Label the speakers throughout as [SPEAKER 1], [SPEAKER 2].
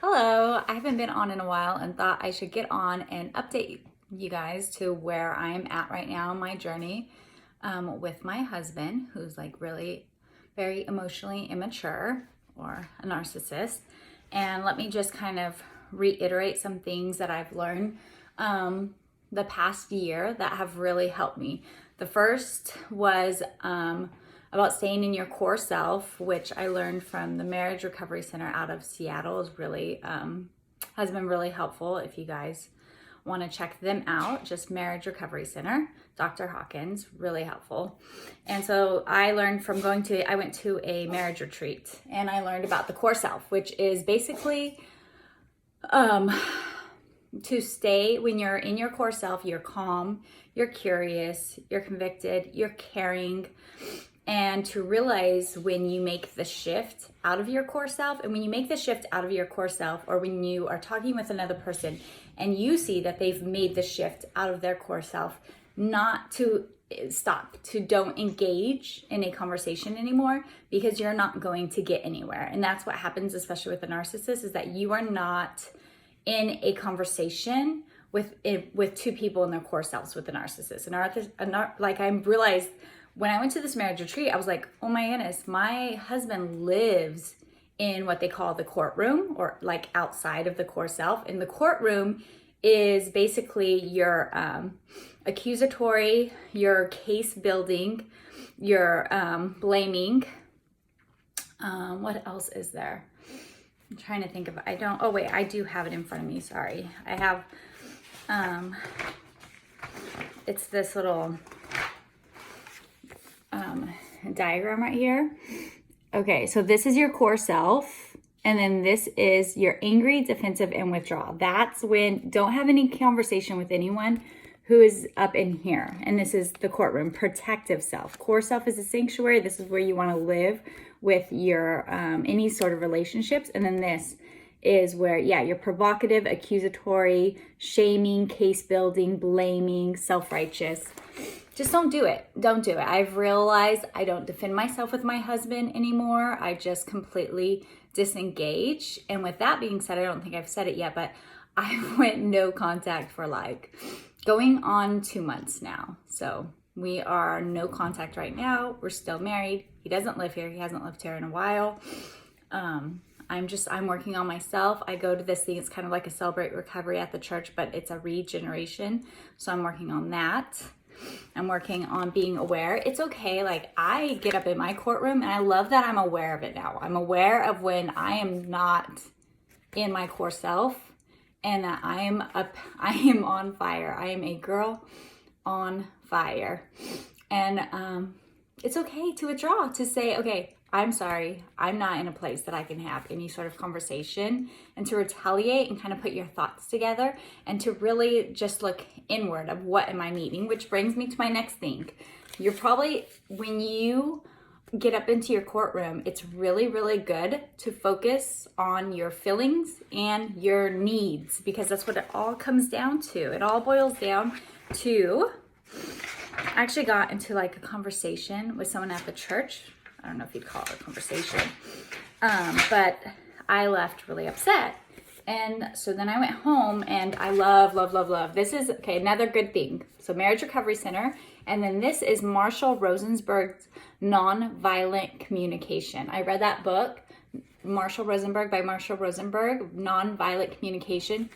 [SPEAKER 1] Hello, I haven't been on in a while and thought I should get on and update you guys to where I'm at right now in my journey with my husband, who's like really very emotionally immature or a narcissist. And let me just kind of reiterate some things that I've learned the past year that have really helped me. The first was about staying in your core self, which I learned from the Marriage Recovery Center out of Seattle. Is really has been really helpful. If you guys want to check them out, just Marriage Recovery Center, Dr. Hawkins, really helpful. And so I learned from I went to a marriage retreat, and I learned about the core self, which is basically to stay when you're in your core self. You're calm, you're curious, you're convicted, you're caring. And to realize when you make the shift out of your core self, and when you make the shift out of your core self, or when you are talking with another person and you see that they've made the shift out of their core self, not to stop, to don't engage in a conversation anymore, because you're not going to get anywhere. And that's what happens, especially with a narcissist, is that you are not in a conversation with two people in their core selves with a narcissist. Like I realized when I went to this marriage retreat, I was like, oh my goodness, my husband lives in what they call the courtroom, or like outside of the core self. And the courtroom is basically your accusatory, your case building, your blaming. What else is there? I'm trying to think of, I do have it in front of me, sorry. I have, it's this little diagram right here. Okay, so this is your core self, and then this is your angry, defensive, and withdrawal. That's when don't have any conversation with anyone who is up in here. And this is the courtroom, protective self. Core self is a sanctuary. This is where you want to live with your any sort of relationships. And then this is where, you're provocative, accusatory, shaming, case building, blaming, self-righteous. Just don't do it. Don't do it. I've realized I don't defend myself with my husband anymore. I just completely disengage. And with that being said, I don't think I've said it yet, but I went no contact for like going on 2 months now. So we are no contact right now. We're still married. He doesn't live here. He hasn't lived here in a while. I'm working on myself. I go to this thing. It's kind of like a Celebrate Recovery at the church, but it's a regeneration. So I'm working on that. I'm working on being aware. It's okay. Like I get up in my courtroom, and I love that I'm aware of it now. I'm aware of when I am not in my core self, and that I am on fire. I am a girl on fire. And it's okay to withdraw, to say, okay, I'm sorry, I'm not in a place that I can have any sort of conversation, and to retaliate and kind of put your thoughts together and to really just look inward of what am I needing, which brings me to my next thing. You're probably, when you get up into your courtroom, it's really, really good to focus on your feelings and your needs, because that's what it all comes down to. It all boils down to, I actually got into like a conversation with someone at the church. I don't know if you'd call it a conversation, but I left really upset. And so then I went home, and I love. This is, okay, another good thing. So Marriage Recovery Center. And then this is Marshall Rosenberg's Nonviolent Communication. I read that book, Marshall Rosenberg, Nonviolent Communication.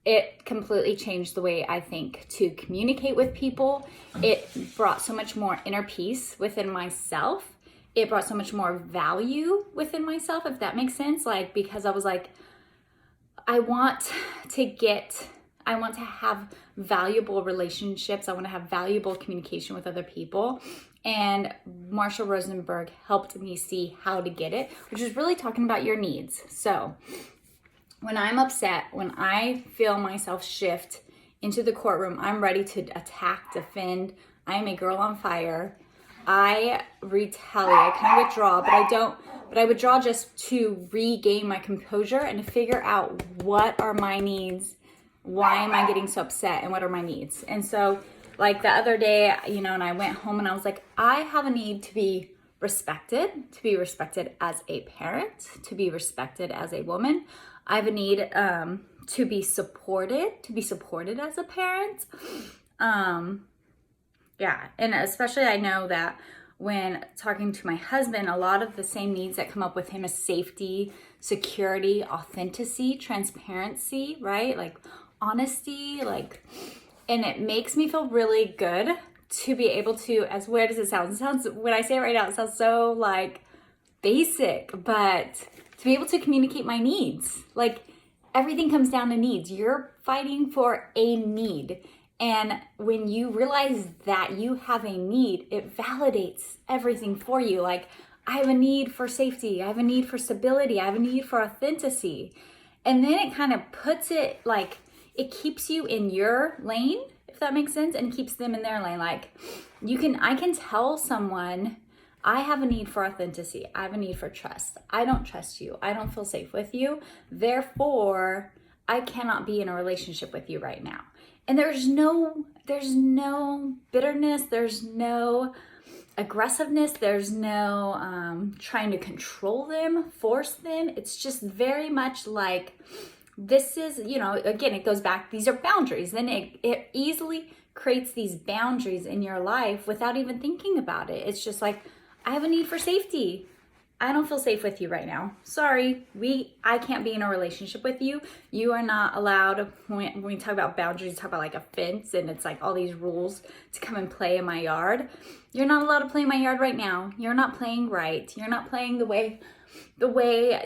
[SPEAKER 1] It completely changed the way I think to communicate with people. It brought so much more inner peace within myself. It brought so much more value within myself, if that makes sense. Like, because I was like, I want to have valuable relationships. I want to have valuable communication with other people. And Marshall Rosenberg helped me see how to get it, which is really talking about your needs. So when I'm upset, when I feel myself shift into the courtroom, I'm ready to attack, defend. I am a girl on fire. I retaliate, I kind of withdraw, but I withdraw just to regain my composure and to figure out what are my needs, why am I getting so upset, and what are my needs. And so like the other day, and I went home and I was like, I have a need to be respected, to be respected as a parent, to be respected as a woman. I have a need to be supported as a parent. Yeah, and especially I know that when talking to my husband, a lot of the same needs that come up with him is safety, security, authenticity, transparency, right? Like honesty, like, and it makes me feel really good to be able to, as weird as it sounds, when I say it right now, it sounds so like basic, but to be able to communicate my needs. Like everything comes down to needs. You're fighting for a need. And when you realize that you have a need, it validates everything for you. Like, I have a need for safety. I have a need for stability. I have a need for authenticity. And then it kind of puts it like, it keeps you in your lane, if that makes sense, and keeps them in their lane. Like I can tell someone, I have a need for authenticity. I have a need for trust. I don't trust you. I don't feel safe with you. Therefore, I cannot be in a relationship with you right now. And there's no bitterness, there's no aggressiveness, there's no trying to control them, force them. It's just very much like, this is, again, it goes back, these are boundaries. Then it easily creates these boundaries in your life without even thinking about it. It's just like, I have a need for safety. I don't feel safe with you right now. Sorry, I can't be in a relationship with you. You are not allowed, when we talk about boundaries, talk about like a fence and it's like all these rules to come and play in my yard. You're not allowed to play in my yard right now. You're not playing right. You're not playing the way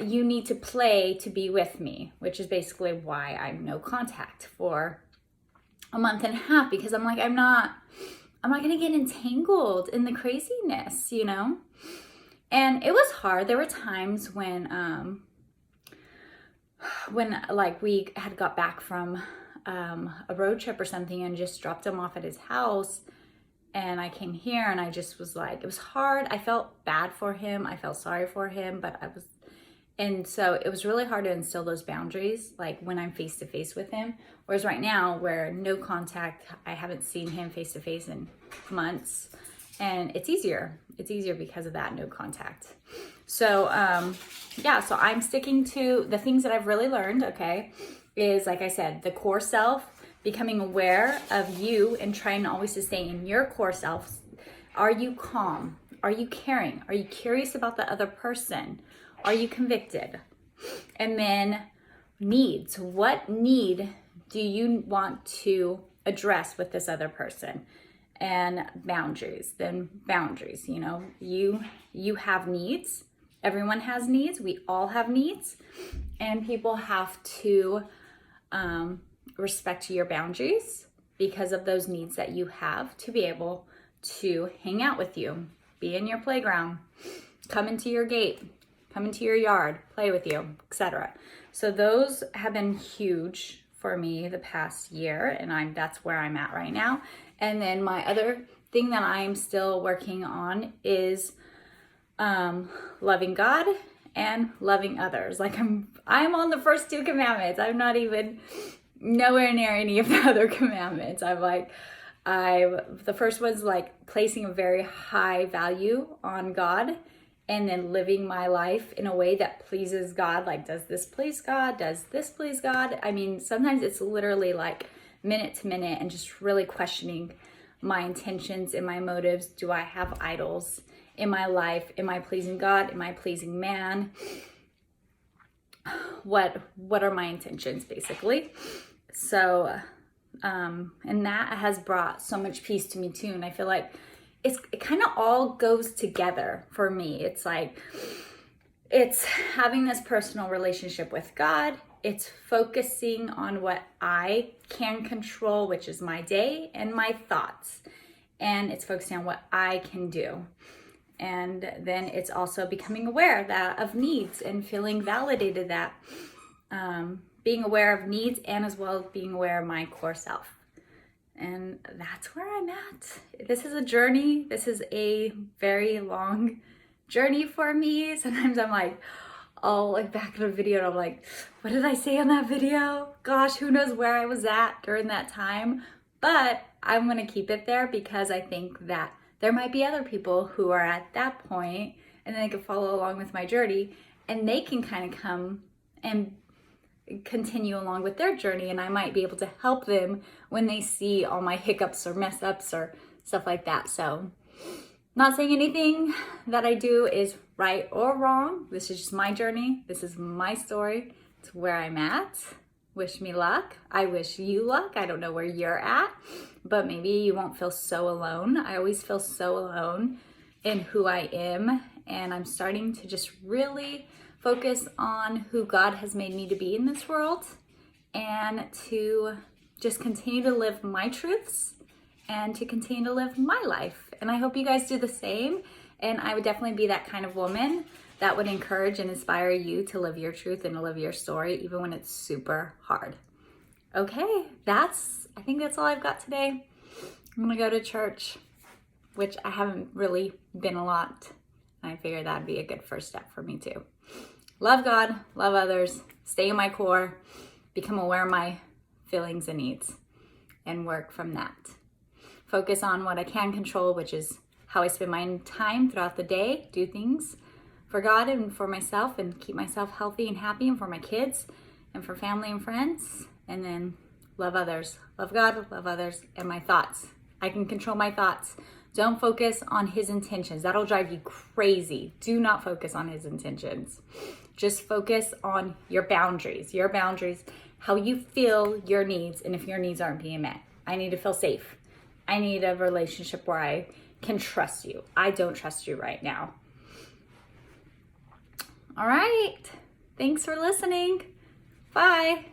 [SPEAKER 1] you need to play to be with me, which is basically why I'm no contact for a month and a half, because I'm like, I'm not gonna get entangled in the craziness, And it was hard. There were times when like we had got back from a road trip or something and just dropped him off at his house, and I came here and I just was like, it was hard. I felt bad for him. I felt sorry for him, and so it was really hard to instill those boundaries, like when I'm face to face with him. Whereas right now, where no contact, I haven't seen him face to face in months. And it's easier. It's easier because of that no contact. So, so I'm sticking to the things that I've really learned, okay, is, like I said, the core self, becoming aware of you and trying always to stay in your core self. Are you calm? Are you caring? Are you curious about the other person? Are you convicted? And then needs. What need do you want to address with this other person? And boundaries. Then boundaries, you have needs. Everyone has needs. We all have needs. And people have to respect your boundaries because of those needs that you have to be able to hang out with you, be in your playground, come into your gate, come into your yard, play with you, etc. So those have been huge for me the past year, and that's where I'm at right now. And then my other thing that I'm still working on is loving God and loving others. Like I'm on the first two commandments. I'm not even nowhere near any of the other commandments. The first one's like placing a very high value on God and then living my life in a way that pleases God. Like, does this please God? Does this please God? I mean, sometimes it's literally like minute to minute and just really questioning my intentions and my motives. Do I have idols in my life? Am I pleasing God? Am I pleasing man? What are my intentions, basically? So, and that has brought so much peace to me too. And I feel like it kind of all goes together for me. It's like, it's having this personal relationship with God. It's focusing on what I can control, which is my day and my thoughts. And it's focusing on what I can do. And then it's also becoming aware of needs and feeling validated that, being aware of needs and as well as being aware of my core self. And that's where I'm at. This is a journey. This is a very long journey for me. Sometimes I'm like, I'll look back at a video and I'm like, what did I say in that video? Gosh, who knows where I was at during that time. But I'm going to keep it there because I think that there might be other people who are at that point, and they can follow along with my journey, and they can kind of come and continue along with their journey, and I might be able to help them when they see all my hiccups or mess ups or stuff like that. So not saying anything that I do is right or wrong. This is just my journey. This is my story. It's where I'm at. Wish me luck. I wish you luck. I don't know where you're at, but maybe you won't feel so alone. I always feel so alone in who I am, and I'm starting to just really focus on who God has made me to be in this world, and to just continue to live my truths and to continue to live my life. And I hope you guys do the same. And I would definitely be that kind of woman that would encourage and inspire you to live your truth and to live your story, even when it's super hard. Okay, I think that's all I've got today. I'm gonna go to church, which I haven't really been a lot. I figured that'd be a good first step for me too. Love God, love others, stay in my core, become aware of my feelings and needs, and work from that. Focus on what I can control, which is how I spend my time throughout the day, do things for God and for myself, and keep myself healthy and happy, and for my kids and for family and friends. And then love others, love God, love others, and my thoughts. I can control my thoughts. Don't focus on his intentions. That'll drive you crazy. Do not focus on his intentions. Just focus on your boundaries, how you feel your needs, and if your needs aren't being met. I need to feel safe. I need a relationship where I can trust you. I don't trust you right now. All right. Thanks for listening. Bye.